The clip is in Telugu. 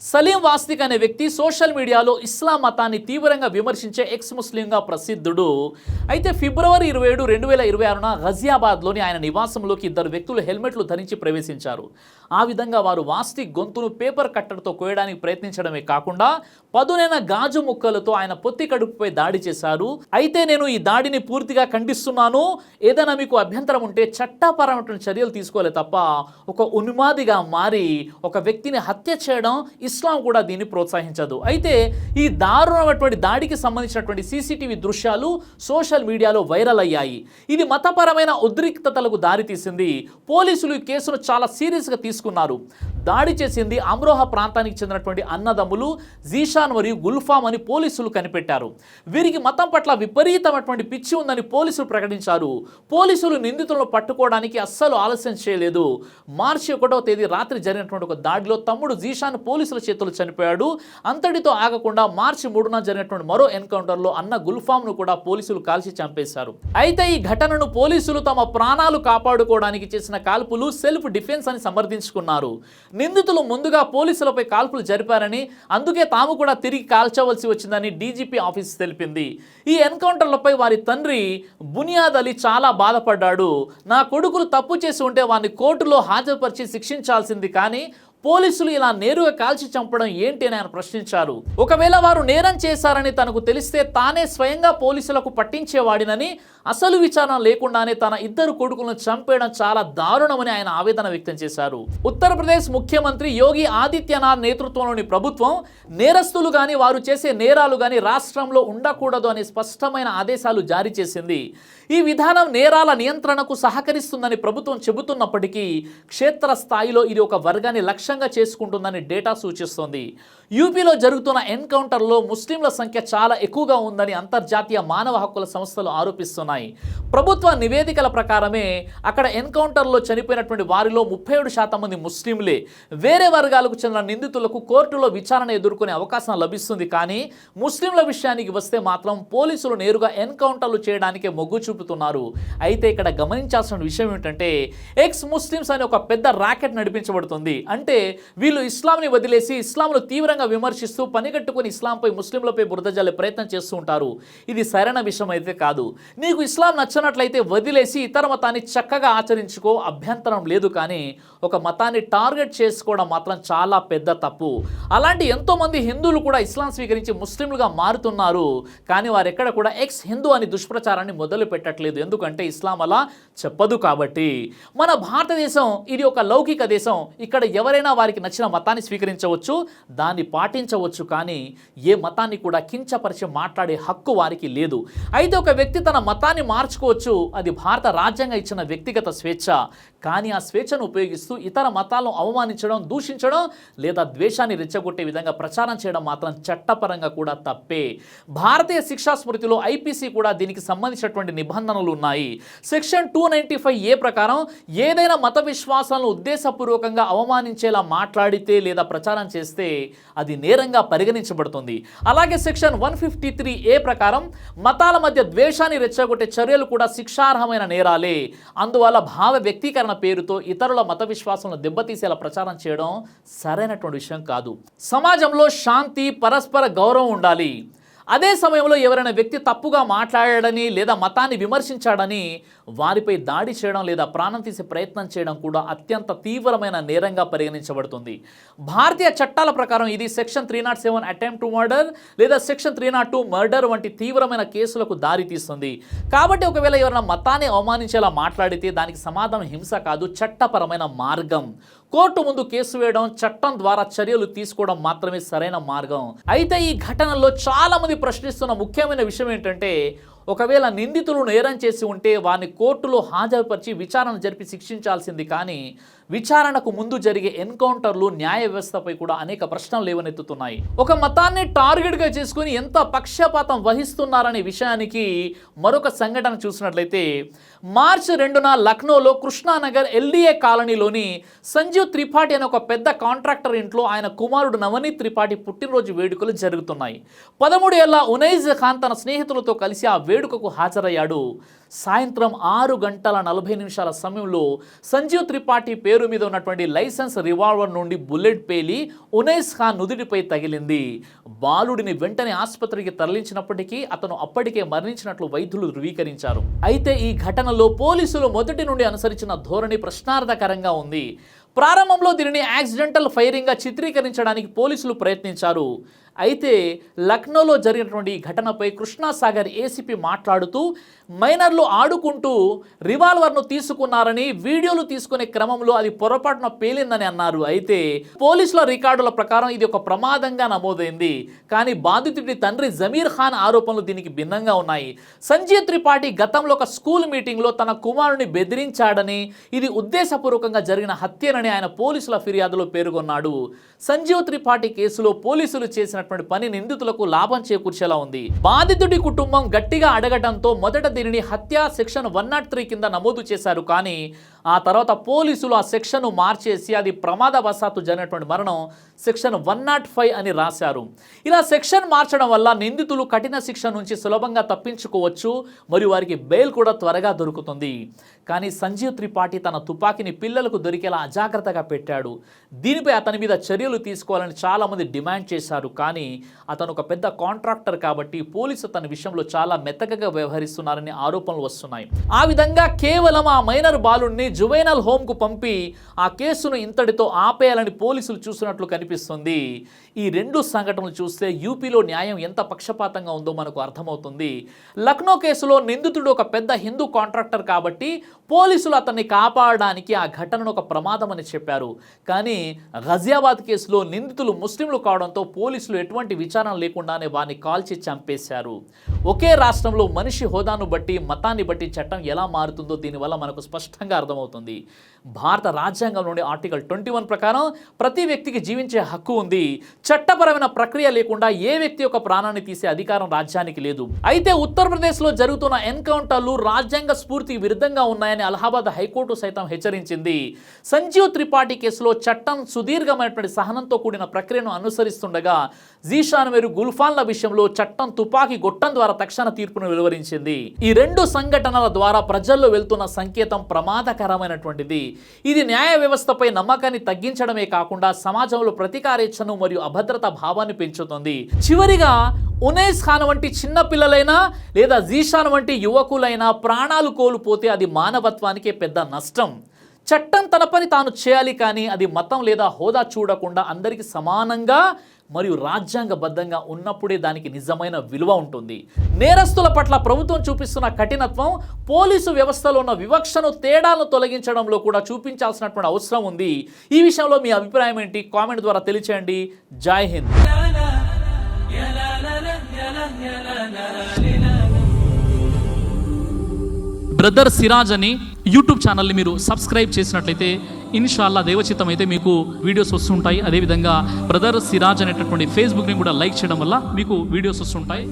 సలీం వాస్తిక్ అనే వ్యక్తి సోషల్ మీడియాలో ఇస్లాం మతాన్ని తీవ్రంగా విమర్శించే ఎక్స్ ముస్లింగా ప్రసిద్ధుడు. అయితే ఫిబ్రవరి 27, 2026న గజియాబాద్లోని ఆయన నివాసంలోకి ఇద్దరు వ్యక్తులు హెల్మెట్లు ధరించి ప్రవేశించారు. ఆ విధంగా వారు వాస్తిక్ గొంతును పేపర్ కట్టర్తో కోయడానికి ప్రయత్నించడమే కాకుండా పదునైన గాజు ముక్కలతో ఆయన పొత్తి కడుపుపై దాడి చేశారు. అయితే నేను ఈ దాడిని పూర్తిగా ఖండిస్తున్నాను, ఏదైనా మీకు అభ్యంతరం ఉంటే చట్టపరమైన చర్యలు తీసుకోవాలి తప్ప ఒక ఉన్మాదిగా మారి ఒక వ్యక్తిని హత్య చేయడం ఇస్లాం కూడా దీన్ని ప్రోత్సహించదు. అయితే ఈ దారుణమైనటువంటి దాడికి సంబంధించినటువంటి సీసీటీవీ దృశ్యాలు సోషల్ మీడియాలో వైరల్ అయ్యాయి. ఇది మతపరమైన ఉద్రిక్తతలకు దారితీసింది. పోలీసులు ఈ కేసును చాలా సీరియస్గా తీసుకున్నారు. దాడి చేసింది అమ్రోహా ప్రాంతానికి చెందినటువంటి అన్నదమ్ములు జీషాన్ మరియు గుల్ఫామ్ అని పోలీసులు కనిపెట్టారు. వీరికి మతం పట్ల విపరీతమైనటువంటి పిచ్చి ఉందని పోలీసులు ప్రకటించారు. పోలీసులు నిందితులను పట్టుకోవడానికి అస్సలు ఆలస్యం చేయలేదు. మార్చి 1వ తేదీ రాత్రి జరిగినటువంటి ఒక దాడిలో తమ్ముడు జీషాన్ పోలీసుల చేతులు చనిపోయాడు. అంతటితో ఆగకుండా మార్చి 3న జరిగినటువంటి మరో ఎన్కౌంటర్లో అన్న గుల్ఫామ్ను కూడా పోలీసులు కాల్చి చంపేశారు. అయితే ఈ ఘటనను పోలీసులు తమ ప్రాణాలు కాపాడుకోవడానికి చేసిన కాల్పులు సెల్ఫ్ డిఫెన్స్ అని సమర్థించుకున్నారు. నిందితులు ముందుగా పోలీసులపై కాల్పులు జరిపారని, అందుకే తాము కూడా తిరిగి కాల్చవలసి వచ్చిందని డీజీపీ ఆఫీస్ తెలిపింది. ఈ ఎన్కౌంటర్లపై వారి తండ్రి బునియాద్ అలీ చాలా బాధపడ్డాడు. నా కొడుకులు తప్పు చేసి ఉంటే వారిని కోర్టులో హాజరుపరిచి శిక్షించాల్సింది, కానీ పోలీసులు ఇలా నేరుగా కాల్చి చంపడం ఏంటి అని ఆయన ప్రశ్నించారు. ఒకవేళ వారు నేరం చేశారని తనకు తెలిస్తే తానే స్వయంగా పోలీసులకు పట్టించేవాడినని, అసలు విచారణ లేకుండానే తన ఇద్దరు కొడుకులను చంపేయడం చాలా దారుణమని ఆయన ఆవేదన వ్యక్తం చేశారు. ఉత్తరప్రదేశ్ ముఖ్యమంత్రి యోగి ఆదిత్యనాథ్ నేతృత్వంలోని ప్రభుత్వం నేరస్తులు కానీ వారు చేసే నేరాలు కానీ రాష్ట్రంలో ఉండకూడదు అనే స్పష్టమైన ఆదేశాలు జారీ చేసింది. ఈ విధానం నేరాల నియంత్రణకు సహకరిస్తుందని ప్రభుత్వం చెబుతున్నప్పటికీ క్షేత్రస్థాయిలో ఇది ఒక వర్గాన్ని లక్ష్యంగా చేసుకుంటుందని డేటా సూచిస్తోంది. యూపీలో జరుగుతున్న ఎన్కౌంటర్లో ముస్లింల సంఖ్య చాలా ఎక్కువగా ఉందని అంతర్జాతీయ మానవ హక్కుల సంస్థలు ఆరోపిస్తున్నాయి. ప్రభుత్వ నివేదికల ప్రకారమే అక్కడ ఎన్కౌంటర్లో చనిపోయినటువంటి వారిలో 37% మంది ముస్లింలే. వేరే వర్గాలకు చెందిన నిందితులకు కోర్టులో విచారణ ఎదుర్కొనే అవకాశం లభిస్తుంది, కానీ ముస్లింల విషయానికి వస్తే మాత్రం పోలీసులు నేరుగా ఎన్కౌంటర్లు చేయడానికే మొగ్గు చూపుతున్నారు. అయితే ఇక్కడ గమనించాల్సిన విషయం ఏమిటంటే ఎక్స్ ముస్లిమ్స్ అనే ఒక పెద్ద ర్యాకెట్ నడిపించబడుతుంది. అంటే వీళ్ళు ఇస్లాంని వదిలేసి ఇస్లాంను తీవ్రంగా విమర్శిస్తూ పనిగట్టుకుని ఇస్లాంపై ముస్లింలపై బురద జల్లే ప్రయత్నం చేస్తూ ఉంటారు. ఇది సరైన విషయం అయితే కాదు. నీకు ఇస్లాం నచ్చినట్లయితే వదిలేసి ఇతర మతాన్ని చక్కగా ఆచరించుకో, అభ్యంతరం లేదు, కానీ ఒక మతాన్ని టార్గెట్ చేసుకోవడం మాత్రం చాలా పెద్ద తప్పు. అలాంటి ఎంతోమంది హిందువులు కూడా ఇస్లాం స్వీకరించి ముస్లింలుగా మారుతున్నారు, కానీ వారు ఎక్కడ కూడా ఎక్స్ హిందూ అని దుష్ప్రచారాన్ని మొదలు పెట్టట్లేదు. ఎందుకంటే ఇస్లాం అలా చెప్పదు కాబట్టి. మన భారతదేశం ఇది ఒక లౌకిక దేశం. ఇక్కడ ఎవరైనా వారికి నచ్చిన మతాన్ని స్వీకరించవచ్చు, దాన్ని పాటించవచ్చు, కానీ ఏ మతాన్ని కూడా కించపరిచి మాట్లాడే హక్కు వారికి లేదు. అయితే ఒక వ్యక్తి తన మతాన్ని మార్చుకోవచ్చు, అది భారత రాజ్యాంగం ఇచ్చిన వ్యక్తిగత స్వేచ్ఛ. కానీ ఆ స్వేచ్ఛను ఉపయోగిస్తూ ఇతర మతాలను అవమానించడం, దూషించడం లేదా ద్వేషాన్ని రెచ్చగొట్టే విధంగా ప్రచారం చేయడం మాత్రం చట్టపరంగా కూడా తప్పే. భారతీయ శిక్షా స్మృతిలో ఐపీసీ కూడా దీనికి సంబంధించినటువంటి నిబంధనలు ఉన్నాయి. సెక్షన్ 295A ప్రకారం ఏదైనా మత విశ్వాసాలను ఉద్దేశపూర్వకంగా అవమానించేలా మాట్లాడితే లేదా ప్రచారం చేస్తే అది నేరంగా పరిగణించబడుతుంది. అలాగే సెక్షన్ 153A ప్రకారం మతాల మధ్య ద్వేషాన్ని రెచ్చగొట్టే చర్యలు కూడా శిక్షార్హమైన నేరాలే. అందువల్ల భావ వ్యక్తీకరణ పేరుతో ఇతరుల మత విశ్వాసాలను దెబ్బతీసేలా ప్రచారం చేయడం సరైనటువంటి విషయం కాదు. సమాజంలో శాంతి, పరస్పర గౌరవం ఉండాలి. అదే సమయంలో ఎవరైనా వ్యక్తి తప్పుగా మాట్లాడాడని లేదా మతాన్ని విమర్శించాడని వారిపై దాడి చేయడం లేదా ప్రాణం తీసే ప్రయత్నం చేయడం కూడా అత్యంత తీవ్రమైన నేరంగా పరిగణించబడుతుంది. భారతీయ చట్టాల ప్రకారం ఇది సెక్షన్ 307 అటెంప్ట్ టు మర్డర్ లేదా సెక్షన్ 302 మర్డర్ వంటి తీవ్రమైన కేసులకు దారితీస్తుంది. కాబట్టి ఒకవేళ ఎవరైనా మతాన్ని అవమానించేలా మాట్లాడితే దానికి సమాధానం హింస కాదు, చట్టపరమైన మార్గం. కోర్టు ముందు కేసు వేయడం, చట్టం ద్వారా చర్యలు తీసుకోవడం మాత్రమే సరైన మార్గం. అయితే ఈ ఘటనలో చాలా మంది ప్రశ్నిస్తున్న ముఖ్యమైన విషయం ఏంటంటే ఒకవేళ నిందితులు నేరం చేసి ఉంటే వారిని కోర్టులో హాజరుపరిచి విచారణ జరిపి శిక్షించాల్సింది, కానీ విచారణకు ముందు జరిగే ఎన్కౌంటర్లు న్యాయ వ్యవస్థపై కూడా అనేక ప్రశ్నలు లేవనెత్తుతున్నాయి. ఒక మతాన్ని టార్గెట్గా చేసుకుని ఎంత పక్షపాతం వహిస్తున్నారనే విషయానికి మరొక సంఘటన చూసినట్లయితే మార్చి 2న లక్నోలో కృష్ణానగర్ ఎల్డీఏ కాలనీలోని సంజీవ్ త్రిపాఠి అనే ఒక పెద్ద కాంట్రాక్టర్ ఇంట్లో ఆయన కుమారుడు నవనీత్ త్రిపాఠి పుట్టినరోజు వేడుకలు జరుగుతున్నాయి. 13 ఏళ్ల ఉనైజ్ ఖాన్ తన స్నేహితులతో కలిసి ఆ వేడుకకు హాజరయ్యాడు. సాయంత్రం 6:40 సమయంలో సంజీవ్ త్రిపాఠి పేరు మీద ఉన్నటువంటి లైసెన్స్ రివాల్వర్ నుండి బుల్లెట్ పేలి ఉనైస్ ఖాన్ నుదుటిపై తగిలింది. బాలుడిని వెంటనే ఆసుపత్రికి తరలించినప్పటికీ అతను అప్పటికే మరణించినట్లు వైద్యులు ధృవీకరించారు. అయితే ఈ ఘటనలో పోలీసులు మొదటి నుండి అనుసరించిన ధోరణి ప్రశ్నార్థకరంగా ఉంది. ప్రారంభంలో దీనిని యాక్సిడెంటల్ ఫైరింగ్గా చిత్రీకరించడానికి పోలీసులు ప్రయత్నించారు. అయితే లక్నోలో జరిగినటువంటి ఈ ఘటనపై కృష్ణాసాగర్ ఏసీపీ మాట్లాడుతూ మైనర్లు ఆడుకుంటూ రివాల్వర్ను తీసుకున్నారని, వీడియోలు తీసుకునే క్రమంలో అది పొరపాటున పేలిందని అన్నారు. అయితే పోలీసుల రికార్డుల ప్రకారం ఇది ఒక ప్రమాదంగా నమోదైంది. కానీ బాధితుడి తండ్రి జమీర్ ఖాన్ ఆరోపణలు దీనికి భిన్నంగా ఉన్నాయి. సంజీవ్ త్రిపాఠి గతంలో ఒక స్కూల్ మీటింగ్లో తన కుమారుని బెదిరించాడని, ఇది ఉద్దేశపూర్వకంగా జరిగిన హత్యనని ఆయన పోలీసుల ఫిర్యాదులో పేర్కొన్నాడు. సంజీవ్ త్రిపాఠి కేసులో పోలీసులు చేసినటువంటి పని నిందితులకు లాభం చేకూర్చేలా ఉంది. బాధితుడి కుటుంబం గట్టిగా అడగడంతో మొదట దీనిని హత్య సెక్షన్ 103 కింద నమోదు చేశారు. కానీ ఆ తర్వాత పోలీసులు ఆ సెక్షన్ను మార్చేసి అది ప్రమాదవశాత్తు జరిగినటువంటి మరణం సెక్షన్ 105 అని రాశారు. ఇలా సెక్షన్ మార్చడం వల్ల నిందితులు కఠిన శిక్ష నుంచి సులభంగా తప్పించుకోవచ్చు మరియు వారికి బెయిల్ కూడా త్వరగా దొరుకుతుంది. కానీ సంజీవ్ త్రిపాఠి తన తుపాకీని పిల్లలకు దొరికేలా అజాగ్రత్తగా పెట్టాడు. దీనిపై అతని మీద చర్యలు తీసుకోవాలని చాలామంది డిమాండ్ చేశారు. కానీ అతను ఒక పెద్ద కాంట్రాక్టర్ కాబట్టి పోలీసు అతని విషయంలో చాలా మెత్తగా వ్యవహరిస్తున్నారని ఆరోపణలు వస్తున్నాయి. ఆ విధంగా కేవలం ఆ మైనర్ బాలుడిని జువైనల్ హోమ్కు పంపి ఆ కేసును ఇంతటితో ఆపేయాలని పోలీసులు చూస్తున్నట్లు కనిపిస్తుంది. ఈ రెండు సంఘటనలు చూస్తే యూపీలో న్యాయం ఎంత పక్షపాతంగా ఉందో మనకు అర్థమవుతుంది. లక్నో కేసులో నిందితుడు ఒక పెద్ద హిందూ కాంట్రాక్టర్ కాబట్టి పోలీసులు అతన్ని కాపాడడానికి ఆ ఘటనను ఒక ప్రమాదం అని చెప్పారు. కానీ ఘజియాబాద్ కేసులో నిందితులు ముస్లింలు కావడంతో పోలీసులు ఎటువంటి విచారణ లేకుండానే వారిని కాల్చి చంపేశారు. ఒకే రాష్ట్రంలో మనిషి హోదాను బట్టి, మతాన్ని బట్టి చట్టం ఎలా మారుతుందో దీనివల్ల మనకు స్పష్టంగా అర్థమవుతుంది. భారత రాజ్యాంగంలోని ఆర్టికల్ 21 ప్రకారం ప్రతి వ్యక్తికి జీవించే హక్కు ఉంది. చట్టపరమైన ప్రక్రియ లేకుండా ఏ వ్యక్తి యొక్క ప్రాణాన్ని తీసే అధికారం రాజ్యానికి లేదు. అయితే ఉత్తరప్రదేశ్లో జరుగుతున్న ఎన్కౌంటర్లు రాజ్యాంగ స్ఫూర్తికి విరుద్ధంగా ఉన్నాయని అలహాబాద్ హైకోర్టు సైతం హెచ్చరించింది. సంజీవ్ త్రిపాఠి కేసులో చట్టం సుదీర్ఘమైనటువంటి సహనంతో కూడిన ప్రక్రియను అనుసరిస్తుండగా జీషాన్ మరియు గుల్ఫాన్ల విషయంలో చట్టం తుపాకీ గొట్టం ద్వారా తక్షణ తీర్పును వెలువరించింది. ఈ రెండు సంఘటనల ద్వారా ప్రజల్లో వెళ్తున్న సంకేతం ప్రమాదకరమైనటువంటిది. ఇది న్యాయ వ్యవస్థపై నమ్మకాన్ని తగ్గించడమే కాకుండా సమాజంలో ప్రతీకారేచ్ఛను మరియు అభద్రత భావాన్ని పెంచుతుంది. చివరిగా ఉనైస్ ఖాన్ వంటి చిన్న పిల్లలైనా లేదా జీషాన్ వంటి యువకులైనా ప్రాణాలు కోల్పోతే అది మానవత్వానికే పెద్ద నష్టం. చట్టం తన పని తాను చేయాలి, కానీ అది మతం లేదా హోదా చూడకుండా అందరికీ సమానంగా మరియు రాజ్యాంగబద్ధంగా ఉన్నప్పుడే దానికి నిజమైన విలువ ఉంటుంది. నేరస్తుల పట్ల ప్రభుత్వం చూపిస్తున్న కఠినత్వం పోలీసు వ్యవస్థలో ఉన్న వివక్షను, తేడాలను తొలగించడంలో కూడా చూపించాల్సినటువంటి అవసరం ఉంది. ఈ విషయంలో మీ అభిప్రాయం ఏంటి? కామెంట్ ద్వారా తెలియచేయండి. జై హింద్. బ్రదర్ సిరాజ్ అని యూట్యూబ్ ఛానల్ని మీరు సబ్స్క్రైబ్ చేసినట్లయితే ఇన్షాల్లా దేవచిత్తం అయితే మీకు వీడియోస్ వస్తుంటాయి. అదేవిధంగా బ్రదర్ సిరాజ్ అనేటటువంటి ఫేస్బుక్ని కూడా లైక్ చేయడం వల్ల మీకు వీడియోస్ వస్తుంటాయి.